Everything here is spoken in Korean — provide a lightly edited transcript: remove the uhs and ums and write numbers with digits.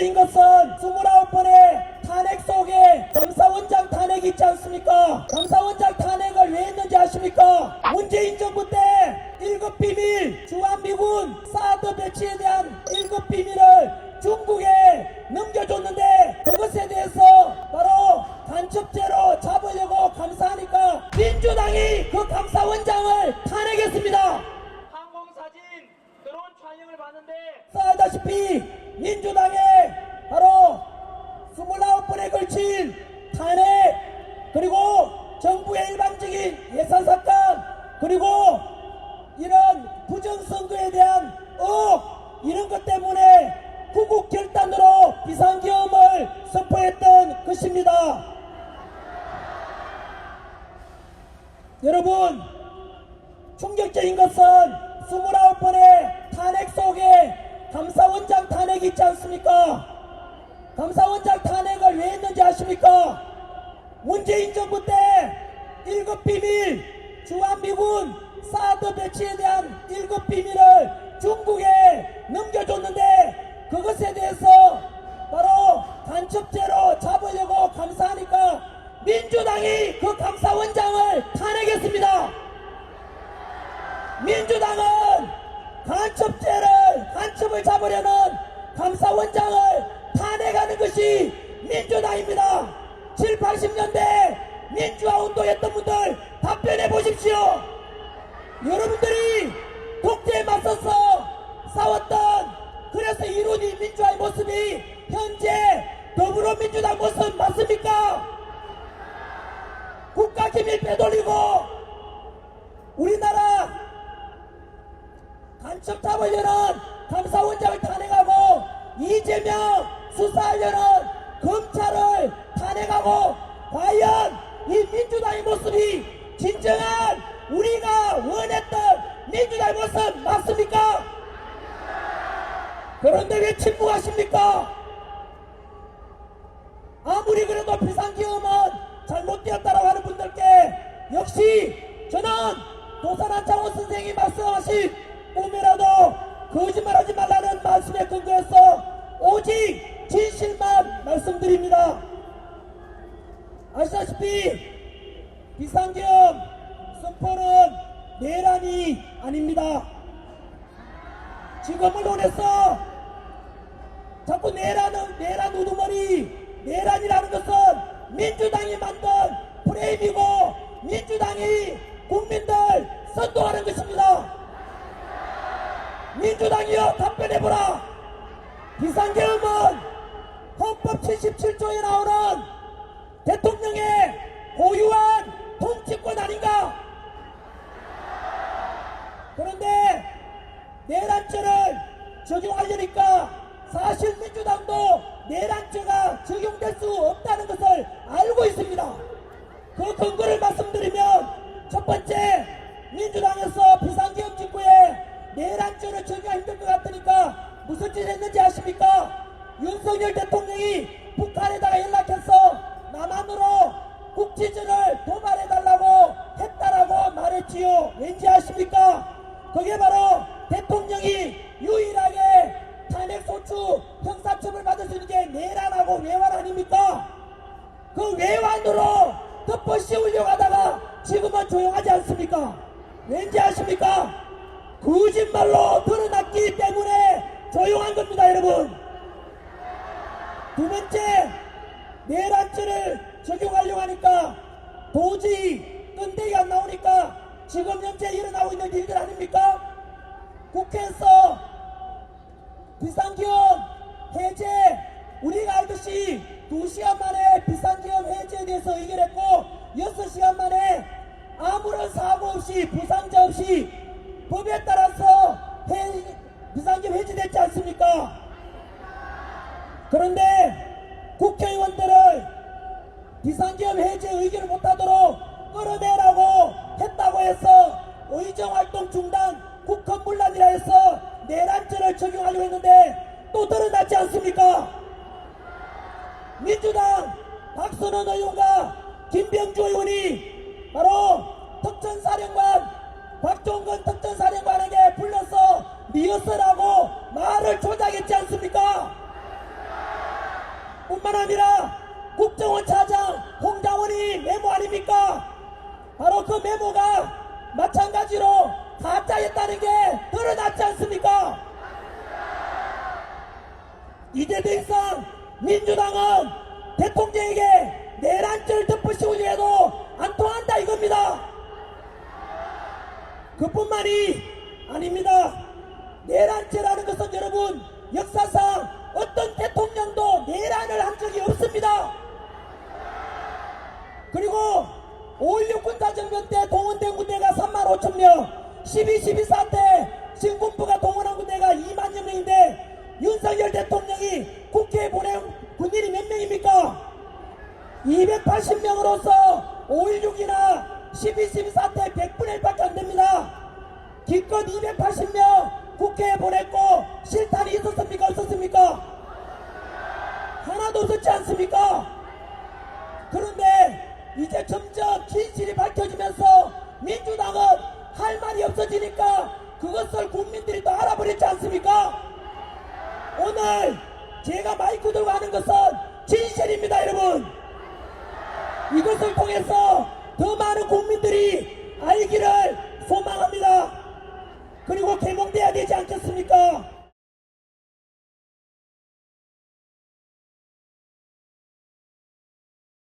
충격적인 것은 29번의 탄핵 속에 감사원장 탄핵이 있지 않습니까? 감사원장 탄핵을 왜 했는지 아십니까? 문재인 정부 때 1급 비밀 주한미군 사드 배치에 대한 1급 비밀을 중국에 넘겨줬는데 그것에 대해서 바로 간첩죄로 잡으려고 감사하니까 민주당이 그 감사원장을 탄핵했습니다. 항공사진 드론 촬영을 봤는데 알다시피 민주당의 바로 29번에 걸친 탄핵 그리고 정부의 일방적인 예산 삭감 그리고 이런 부정선거에 대한 의혹 이런 것 때문에 구국 결단으로 비상계엄을 선포했던 것입니다. 여러분 충격적인 것은 29번의 탄핵 속에 감사원장 탄핵이 있지 않습니까? 감사원장 탄핵을 왜 했는지 아십니까? 문재인 정부 때 1급 비밀 주한미군 사드 배치에 대한 1급 비밀을 중국에 넘겨줬는데 그것에 대해서 바로 간첩죄로 잡으려고 감사하니까 민주당이 그 감사원장을 탄핵했습니다. 민주당은 간첩을 잡으려는 감사원장을 탄핵하는 것이 민주당입니다. 7, 80년대 민주화 운동했던 분들 답변해 보십시오. 여러분들이 독재에 맞서서 싸웠던 그래서 이룬 이 민주화의 모습이 현재 더불어민주당 모습 맞습니까? 국가기밀 빼돌리고 우리나라 간첩 잡으려는 감사원장을 탄핵하고 이재명 수사하려는 검찰을 탄핵하고 과연 이 민주당의 모습이 진정한 우리가 원했던 민주당의 모습 맞습니까? 그런데 왜 침묵하십니까? 아무리 그래도 비상계엄은 잘못되었다라고 하는 분들께 역시 저는 도산한 장원 선생님이 말씀하신 꿈이라도 거짓말하지 말라는 말씀에 근거해서 오직 진실만 말씀드립니다. 아시다시피 비상계엄 선포는 내란이 아닙니다. 지금을 원해서 자꾸 내란 우두머리 내란이라는 것은 민주당이 만든 프레임이고 민주당이 국민들 선동하는 것입니다. 민주당이여 답변해보라. 비상계엄은 헌법 77조에 나오는 대통령의 고유한 통치권 아닌가? 그런데 내란죄를 적용하려니까 사실 민주당도 내란죄가 적용될 수 없다는 것을 알고 있습니다. 그 근거를 말씀드리면 첫 번째 민주당에서 비상계엄 직후에 내란죄를 적용하기 힘들 것 같으니까 무슨 짓을 했는지 아십니까? 윤석열 대통령이 북한에다가 연락해서 남한으로 국지전을 도발해달라고 했다라고 말했지요. 왠지 아십니까? 그게 바로 대통령이 유일하게 탄핵소추 형사처벌 받을 수 있는 게 내란하고 외환 아닙니까? 그 외환으로 덮어 씌우려고 하다가 지금은 조용하지 않습니까? 왠지 아십니까? 거짓말로 드러났기 때문에 조용한 겁니다, 여러분. 두 번째, 내란죄를 적용하려고 하니까 도저히 끈데기 안 나오니까 지금 현재 일어나고 있는 일들 아닙니까? 국회에서 비상계엄 해제 우리가 알듯이 2시간 만에 비상계엄 해제에 대해서 의결했고 6시간 만에 아무런 사고 없이 부상자 없이 법에 따라서 비상계엄 해제됐지 않습니까? 그런데 국회의원들을 비상계엄 해제 의결을 못하도록 끌어내라고 했다고 해서 의정활동 중단 국헌문란이라 해서 내란죄를 적용하려고 했는데 또 드러났지 않습니까? 민주당 박선원 의원과 김병주 의원이 바로 특전사령관 박종건 특전사령관에게 불러서 리허설하고 말을 조작했지 않습니까? 뿐만 아니라 국정원 차장 홍장원이 메모 아닙니까? 바로 그 메모가 마찬가지로 가짜였다는 게 드러났지 않습니까? 이제 더 이상 민주당은 대통령에게 내란죄를 덮으시고자 해도 안 통한다 이겁니다. 그뿐만이 아닙니다. 내란죄라는 것은 여러분 역사상 어떤 대통령도 내란을 한 적이 없습니다. 그리고 5.16 군사정변 때 동원된 군대가 35,000명, 12.12 사태 신군부가 동원한 군대가 2만여 명인데 윤석열 대통령이 국회에 보낸 군인이 몇 명입니까? 280명으로서 5.16이나 12.12 사태 100분의 1밖에 안 됩니다. 기껏 280명 국회에 보냈고 실탄이 있었습니까? 없었습니까? 하나도 없었지 않습니까? 그런데 이제 점점 진실이 밝혀지면서 민주당은 할 말이 없어지니까 그것을 국민들이 또 알아버렸지 않습니까? 오늘 제가 마이크 들고 하는 것은 진실입니다, 여러분. 이것을 통해서 더 많은 국민들이 알기를 소망합니다. 그리고 개몽돼야 되지 않겠습니까?